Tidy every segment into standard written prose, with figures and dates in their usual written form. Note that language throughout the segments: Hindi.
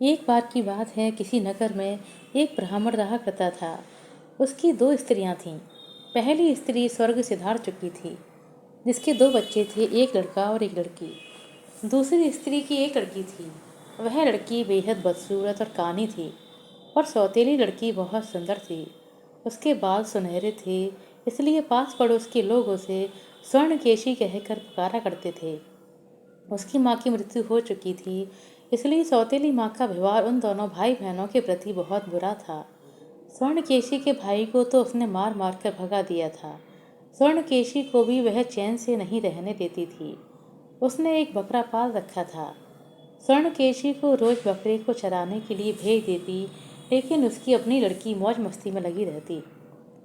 एक बार की बात है, किसी नगर में एक ब्राह्मण रहा करता था। उसकी दो स्त्रियां थीं। पहली स्त्री स्वर्ग सिधार चुकी थी, जिसके दो बच्चे थे, एक लड़का और एक लड़की। दूसरी स्त्री की एक लड़की थी। वह लड़की बेहद बदसूरत और कानी थी, और सौतेली लड़की बहुत सुंदर थी। उसके बाल सुनहरे थे, इसलिए पास पड़ोस के लोग उसे स्वर्णकेशी कहकर पुकारा करते थे। उसकी माँ की मृत्यु हो चुकी थी, इसलिए सौतेली माँ का व्यवहार उन दोनों भाई बहनों के प्रति बहुत बुरा था। स्वर्णकेशी के भाई को तो उसने मार मार कर भगा दिया था। स्वर्णकेशी को भी वह चैन से नहीं रहने देती थी। उसने एक बकरा पाल रखा था। स्वर्णकेशी को रोज बकरे को चराने के लिए भेज देती, लेकिन उसकी अपनी लड़की मौज मस्ती में लगी रहती।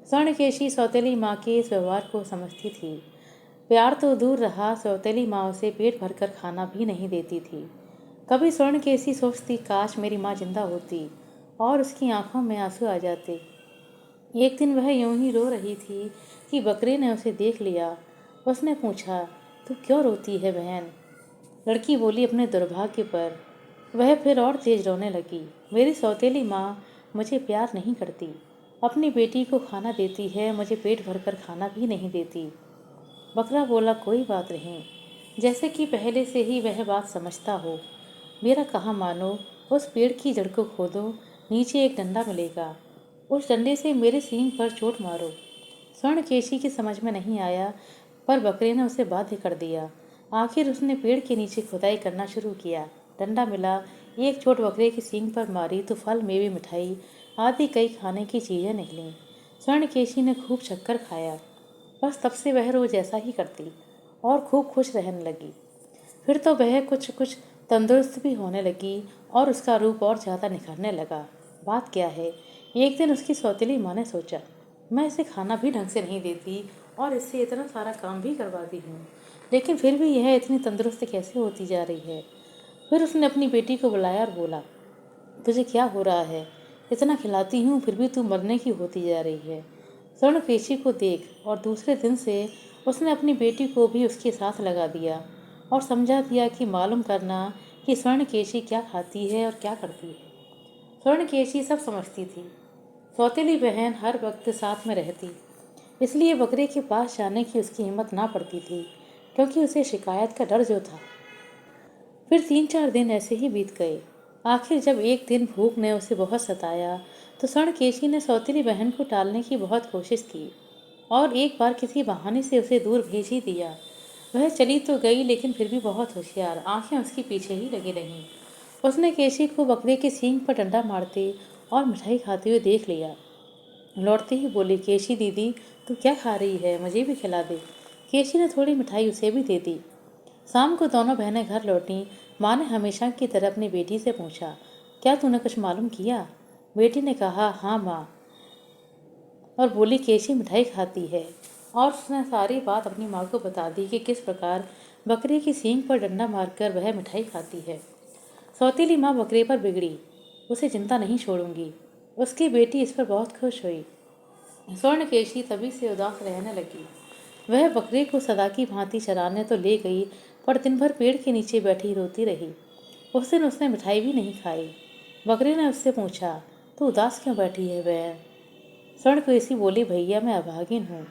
स्वर्णकेशी सौतेली माँ के इस व्यवहार को समझती थी। प्यार तो दूर रहा, सौतेली माँ उसे पेट भरकर खाना भी नहीं देती थी। कभी स्वर्णकेशी सोचती, काश मेरी माँ जिंदा होती, और उसकी आंखों में आंसू आ जाते। एक दिन वह यूं ही रो रही थी कि बकरे ने उसे देख लिया। उसने पूछा, तू क्यों रोती है बहन? लड़की बोली, अपने दुर्भाग्य पर। वह फिर और तेज रोने लगी। मेरी सौतेली माँ मुझे प्यार नहीं करती, अपनी बेटी को खाना देती है, मुझे पेट भरकर खाना भी नहीं देती। बकरा बोला, कोई बात नहीं, जैसे कि पहले से ही वह बात समझता हो। मेरा कहा मानो, उस पेड़ की जड़ को खोदो, नीचे एक डंडा मिलेगा, उस डंडे से मेरे सींग पर चोट मारो। स्वर्णकेशी की समझ में नहीं आया, पर बकरे ने उसे बाध्य कर दिया। आखिर उसने पेड़ के नीचे खुदाई करना शुरू किया। डंडा मिला, एक चोट बकरे की सींग पर मारी तो फल, मेवे, मिठाई आदि कई खाने की चीजें निकलीं। स्वर्णकेशी ने खूब शक्कर खाया। बस तब से वह रोज ऐसा ही करती और खूब खुश रहने लगी। फिर तो वह कुछ कुछ तंदुरुस्त भी होने लगी और उसका रूप और ज़्यादा निखरने लगा। बात क्या है, एक दिन उसकी सौतेली माँ ने सोचा, मैं इसे खाना भी ढंग से नहीं देती और इससे इतना सारा काम भी करवाती हूँ, लेकिन फिर भी यह इतनी तंदुरुस्त कैसे होती जा रही है। फिर उसने अपनी बेटी को बुलाया और बोला, तुझे क्या हो रहा है? इतना खिलाती हूँ फिर भी तू मरने की होती जा रही है। स्वर्णकेशी को देख। और दूसरे दिन से उसने अपनी बेटी को भी उसके साथ लगा दिया और समझा दिया कि मालूम करना कि स्वर्णकेशी क्या खाती है और क्या करती है। स्वर्णकेशी सब समझती थी। सौतेली बहन हर वक्त साथ में रहती, इसलिए बकरे के पास जाने की उसकी हिम्मत ना पड़ती थी, क्योंकि उसे शिकायत का डर जो था। फिर 3-4 दिन ऐसे ही बीत गए। आखिर जब एक दिन भूख ने उसे बहुत सताया, तो स्वर्णकेशी ने सौतेली बहन को टालने की बहुत कोशिश की और एक बार किसी बहाने से उसे दूर भेज ही दिया। वह चली तो गई, लेकिन फिर भी बहुत होशियार, आंखें उसके पीछे ही लगी रहीं। उसने केशी को बकरे के सींग पर डंडा मारते और मिठाई खाते हुए देख लिया। लौटते ही बोली, केशी दीदी, तू क्या खा रही है? मुझे भी खिला दे। केशी ने थोड़ी मिठाई उसे भी दे दी। शाम को दोनों बहनें घर लौटीं। माँ ने हमेशा की तरह अपनी बेटी से पूछा, क्या तूने कुछ मालूम किया? बेटी ने कहा, हाँ माँ, और बोली, केशी मिठाई खाती है। और उसने सारी बात अपनी माँ को बता दी कि किस प्रकार बकरे की सींग पर डंडा मारकर वह मिठाई खाती है। सौतीली माँ बकरे पर बिगड़ी, उसे चिंता नहीं छोड़ूंगी। उसकी बेटी इस पर बहुत खुश हुई। स्वर्णकेशी तभी से उदास रहने लगी। वह बकरे को सदा की भांति चराने तो ले गई, पर दिन भर पेड़ के नीचे बैठी रोती रही। उस दिन उसने मिठाई भी नहीं खाई। बकरे ने उससे पूछा, तू उदास क्यों बैठी है बहन? स्वर्णकेशी बोली, भैया मैं अभागिन हूँ।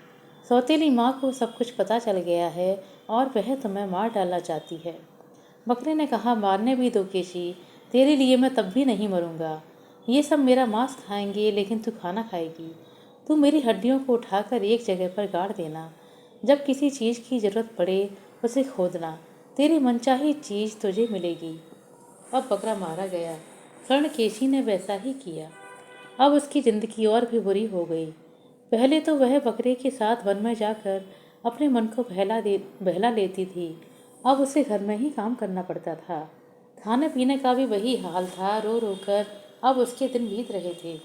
सौतेली माँ को सब कुछ पता चल गया है और वह तुम्हें मार डालना चाहती है। बकरे ने कहा, मारने भी दो केशी, तेरे लिए मैं तब भी नहीं मरूंगा। ये सब मेरा मांस खाएंगे, लेकिन तू खाना खाएगी। तू मेरी हड्डियों को उठाकर एक जगह पर गाड़ देना। जब किसी चीज़ की ज़रूरत पड़े उसे खोदना, तेरी मनचाही चीज़ तुझे मिलेगी। अब बकरा मारा गया। स्वर्णकेशी ने वैसा ही किया। अब उसकी जिंदगी और भी बुरी हो गई। पहले तो वह बकरे के साथ वन में जाकर अपने मन को बहला लेती थी। अब उसे घर में ही काम करना पड़ता था। खाने पीने का भी वही हाल था। रो रो कर अब उसके दिन बीत रहे थे।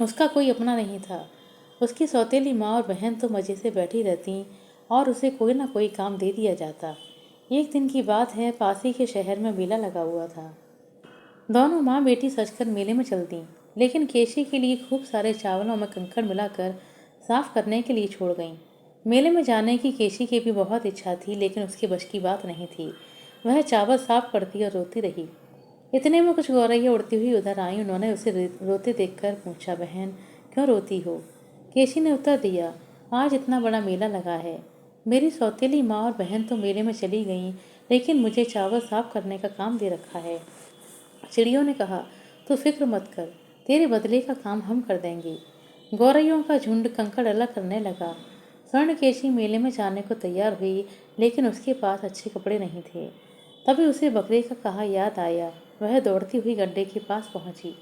उसका कोई अपना नहीं था। उसकी सौतेली माँ और बहन तो मज़े से बैठी रहती और उसे कोई ना कोई काम दे दिया जाता। एक दिन की बात है, पास ही के शहर में मेला लगा हुआ था। दोनों माँ बेटी सजकर मेले में चल दीं, लेकिन केशी के लिए खूब सारे चावलों में कंकड़ मिलाकर साफ करने के लिए छोड़ गईं। मेले में जाने की केशी की भी बहुत इच्छा थी, लेकिन उसके बस की बात नहीं थी। वह चावल साफ करती और रोती रही। इतने में कुछ गौरैया उड़ती हुई उधर आई। उन्होंने उसे रोते देखकर पूछा, बहन क्यों रोती हो? केशी ने उत्तर दिया, आज इतना बड़ा मेला लगा है। मेरी सौतेली माँ और बहन तो मेले में चली गईं, लेकिन मुझे चावल साफ करने का काम दे रखा है। चिड़ियों ने कहा, तू फिक्र मत कर, तेरे बदले का काम हम कर देंगे। गौरैयों का झुंड कंकड़ अलग करने लगा। स्वर्णकेशी मेले में जाने को तैयार हुई, लेकिन उसके पास अच्छे कपड़े नहीं थे। तभी उसे बकरे का कहा याद आया। वह दौड़ती हुई गड्ढे के पास पहुंची।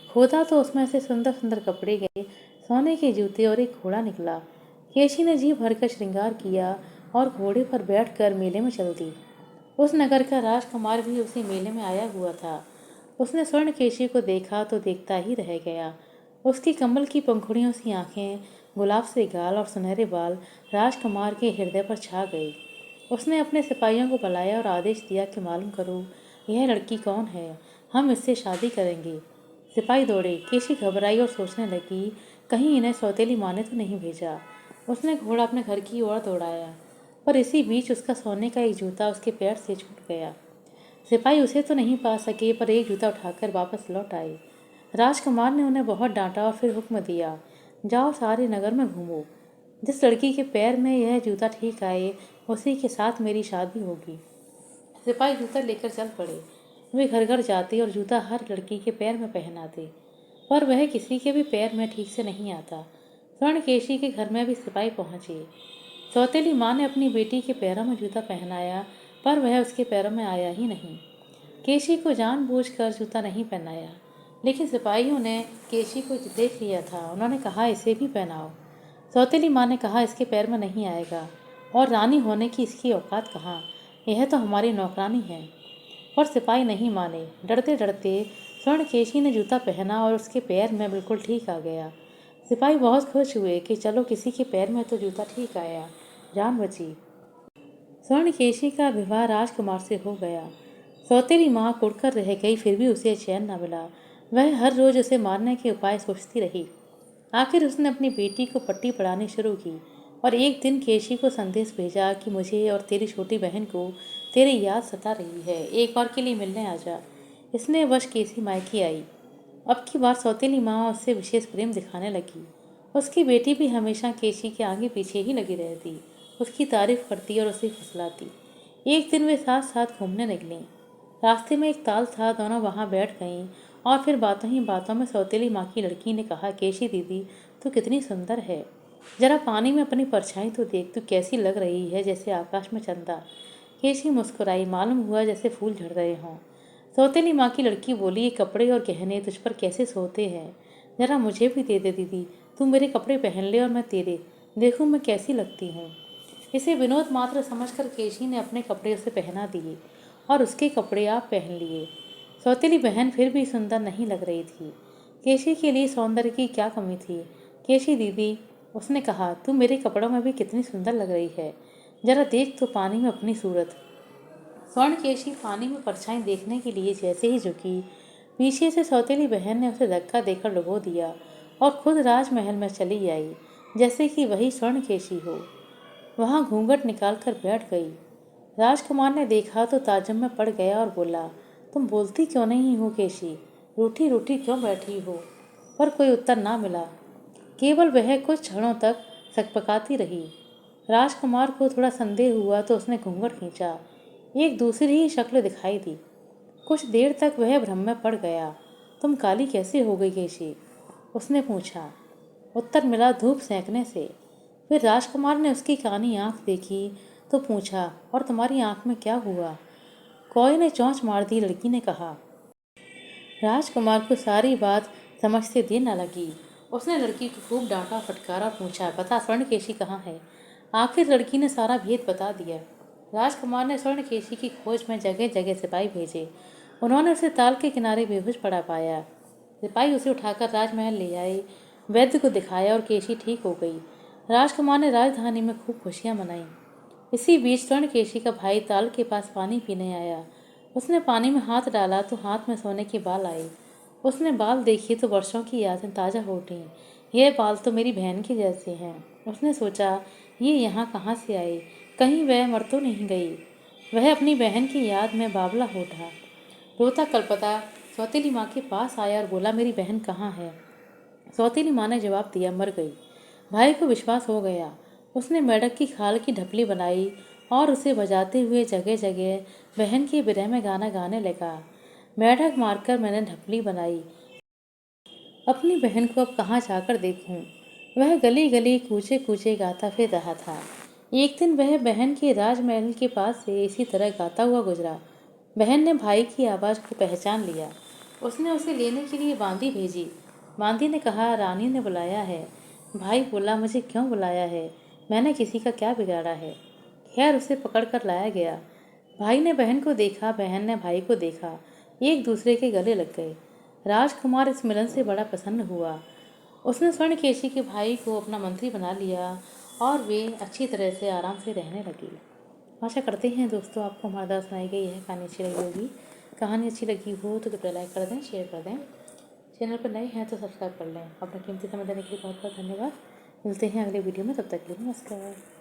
खोदा तो उसमें से सुंदर सुंदर कपड़े गए, सोने के जूते और एक घोड़ा निकला। केशी ने जी भरकर श्रृंगार किया और घोड़े पर बैठकर मेले में चल दी। उस नगर का राजकुमार भी उसी मेले में आया हुआ था। उसने स्वर्णकेशी को देखा तो देखता ही रह गया। उसकी कमल की पंखुड़ियों सी आंखें, गुलाब से गाल और सुनहरे बाल राजकुमार के हृदय पर छा गए। उसने अपने सिपाहियों को बुलाया और आदेश दिया कि मालूम करो यह लड़की कौन है, हम इससे शादी करेंगे। सिपाही दौड़े। केशी घबराई और सोचने लगी, कहीं इन्हें सौतेली माँ ने तो नहीं भेजा। उसने घोड़ा अपने घर की ओर दौड़ाया, पर इसी बीच उसका सोने का एक जूता उसके पैर से छूट गया। सिपाही उसे तो नहीं पा सके, पर एक जूता उठाकर वापस लौट आए। राजकुमार ने उन्हें बहुत डांटा और फिर हुक्म दिया, जाओ सारे नगर में घूमो। जिस लड़की के पैर में यह जूता ठीक आए, उसी के साथ मेरी शादी होगी। सिपाही जूता लेकर चल पड़े। वे घर घर जाते और जूता हर लड़की के पैर में पहनाते, पर वह किसी के भी पैर में ठीक से नहीं आता। स्वर्णकेशी के घर में भी सिपाही पहुंचे। सौतेली माँ ने अपनी बेटी के पैरों में जूता पहनाया, पर वह उसके पैरों में आया ही नहीं। केशी को जानबूझकर जूता नहीं पहनाया, लेकिन सिपाहियों ने केशी को देख लिया था। उन्होंने कहा, इसे भी पहनाओ। सौतेली माँ ने कहा, इसके पैर में नहीं आएगा, और रानी होने की इसकी औकात कहाँ, यह तो हमारी नौकरानी है। पर सिपाही नहीं माने। डरते डरते स्वर्णकेशी ने जूता पहना और उसके पैर में बिल्कुल ठीक आ गया। सिपाही बहुत खुश हुए कि चलो किसी के पैर में तो जूता ठीक आया, जान बची। स्वर्णकेशी का विवाह राजकुमार से हो गया। सौतेली माँ कुड़कर रह गई, फिर भी उसे चैन न मिला। वह हर रोज उसे मारने के उपाय सोचती रही। आखिर उसने अपनी बेटी को पट्टी पढ़ानी शुरू की और एक दिन केशी को संदेश भेजा कि मुझे और तेरी छोटी बहन को तेरी याद सता रही है, एक बार के लिए मिलने आ जा। इसने वश केशी मायके आई। अब की बार सौतेली माँ उससे विशेष प्रेम दिखाने लगी। उसकी बेटी भी हमेशा केशी के आगे पीछे ही लगी रहती, उसकी तारीफ करती और उसे फुसलाती। एक दिन वे साथ साथ घूमने निकलीं। रास्ते में एक ताल था, दोनों वहां बैठ गईं और फिर बातों ही बातों में सौतेली माँ की लड़की ने कहा, केशी दीदी तू कितनी सुंदर है, जरा पानी में अपनी परछाई तो देख, तू कैसी लग रही है जैसे आकाश में चंदा। केशी मुस्कुराई, मालूम हुआ जैसे फूल झड़ रहे हों। सौतेली माँ की लड़की बोली, ये कपड़े और गहने तुझ पर कैसे सोते हैं, जरा मुझे भी दे दे दीदी, तू मेरे कपड़े पहन ले और मैं तेरे, देखूँ मैं कैसी लगती हूँ। इसे विनोद मात्र समझकर केशी ने अपने कपड़े उसे पहना दिए और उसके कपड़े आप पहन लिए। सौतेली बहन फिर भी सुंदर नहीं लग रही थी। केशी के लिए सौंदर्य की क्या कमी थी। केशी दीदी, उसने कहा, तू मेरे कपड़ों में भी कितनी सुंदर लग रही है, जरा देख तो पानी में अपनी सूरत। स्वर्णकेशी पानी में परछाई देखने के लिए जैसे ही झुकी, पीछे से सौतेली बहन ने उसे धक्का देकर डुबो दिया और खुद राजमहल में चली आई, जैसे कि वही स्वर्णकेशी हो। वहां घूंघट निकालकर बैठ गई। राजकुमार ने देखा तो ताज्जुब में पड़ गया और बोला, तुम बोलती क्यों नहीं हो केशी, रूठी रूठी क्यों बैठी हो? पर कोई उत्तर ना मिला, केवल वह कुछ क्षणों तक सकपकाती रही। राजकुमार को थोड़ा संदेह हुआ तो उसने घूंघट खींचा। एक दूसरी ही शक्ल दिखाई दी। कुछ देर तक वह भ्रम में पड़ गया। तुम काली कैसे हो गई केशी, उसने पूछा। उत्तर मिला, धूप सेंकने से। फिर राजकुमार ने उसकी कानी आंख देखी तो पूछा, और तुम्हारी आंख में क्या हुआ? कोई ने चौंच मार दी, लड़की ने कहा। राजकुमार को सारी बात समझ से देर न लगी। उसने लड़की को खूब डांटा फटकारा, पूछा, बता स्वर्णकेशी कहाँ है? आखिर लड़की ने सारा भेद बता दिया। राजकुमार ने स्वर्णकेशी की खोज में जगह जगह सिपाही भेजे। उन्होंने उसे ताल के किनारे बेहोश पड़ा पाया। सिपाही उसे उठाकर राजमहल ले आए, वैद्य को दिखाया और केशी ठीक हो गई। राजकुमार ने राजधानी में खूब खुशियां मनाई। इसी बीच स्वर्णकेशी का भाई ताल के पास पानी पीने आया। उसने पानी में हाथ डाला तो हाथ में सोने के बाल आए। उसने बाल देखे तो वर्षों की यादें ताज़ा हो उठीं। यह बाल तो मेरी बहन के जैसे हैं। उसने सोचा, ये यहाँ कहाँ से आए, कहीं वह मर तो नहीं गई। वह अपनी बहन की याद में बावला हो उठा। रोता कलपता सौतेली माँ के पास आया और बोला, मेरी बहन कहाँ है? सौतेली माँ ने जवाब दिया, मर गई। भाई को विश्वास हो गया। उसने मेंढक की खाल की ढपली बनाई और उसे बजाते हुए जगह जगह बहन के विरह में गाना गाने लगा। मेंढक मारकर मैंने ढपली बनाई, अपनी बहन को अब कहाँ जाकर देखूं? वह गली गली कूचे कूचे गाता फिर रहा था। एक दिन वह बहन के राजमहल के पास से इसी तरह गाता हुआ गुजरा। बहन ने भाई की आवाज़ को पहचान लिया। उसने उसे लेने के लिए बांदी भेजी। बांदी ने कहा, रानी ने बुलाया है। भाई बोला, मुझे क्यों बुलाया है? मैंने किसी का क्या बिगाड़ा है? खैर उसे पकड़ कर लाया गया। भाई ने बहन को देखा, बहन ने भाई को देखा। एक दूसरे के गले लग गए। राजकुमार इस मिलन से बड़ा प्रसन्न हुआ। उसने स्वर्णकेशी के भाई को अपना मंत्री बना लिया और वे अच्छी तरह से आराम से रहने लगी। आशा करते हैं दोस्तों आपको हमारे द्वारा सुनाई गई है कहानी अच्छी लगी होगी। कहानी अच्छी लगी हो तो कृपया लाइक कर दें, शेयर कर दें। चैनल पर नए हैं तो सब्सक्राइब कर लें। अपना कीमती समय देने के लिए बहुत बहुत धन्यवाद। मिलते हैं अगले वीडियो में, तब तक के लिए नमस्कार।